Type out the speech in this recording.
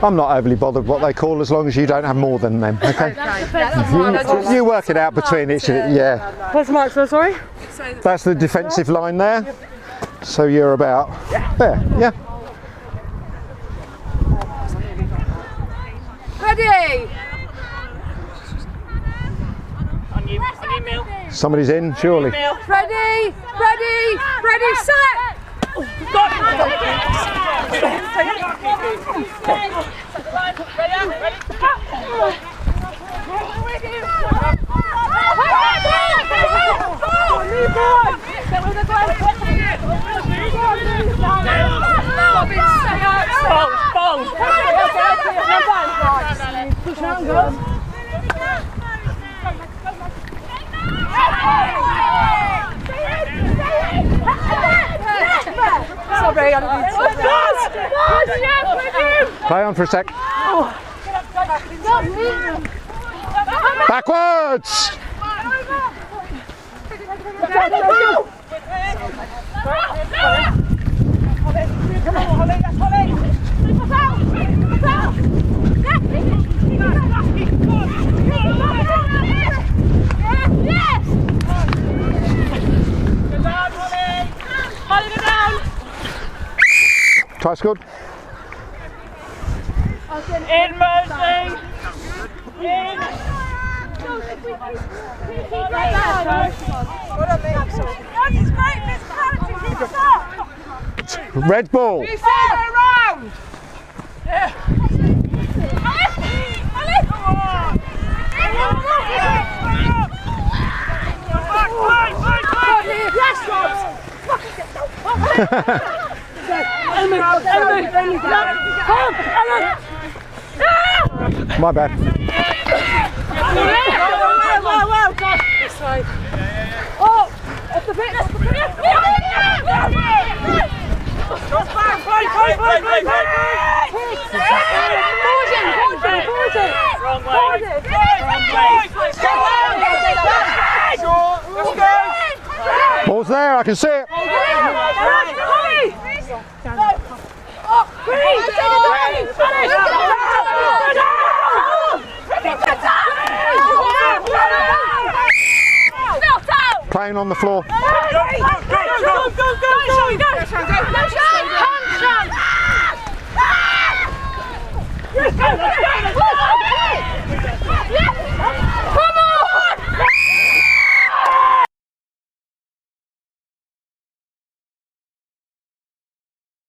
I'm not overly bothered what they call as long as you don't have more than them, okay? You work it out between each other, yeah. What's the mark, sorry? That's the defensive line there. So you're about there, yeah. Ready! On you, Mill. Somebody's in, surely. Ready! Ready! Ready, set! Sorry, I'm Play on for a sec. Backwards! Try scored. In, Moseley! In! Red ball. Around! My bad. well done. This side. Oh, off the pitch. Ball's there, I can see it. Playing on the floor. Go!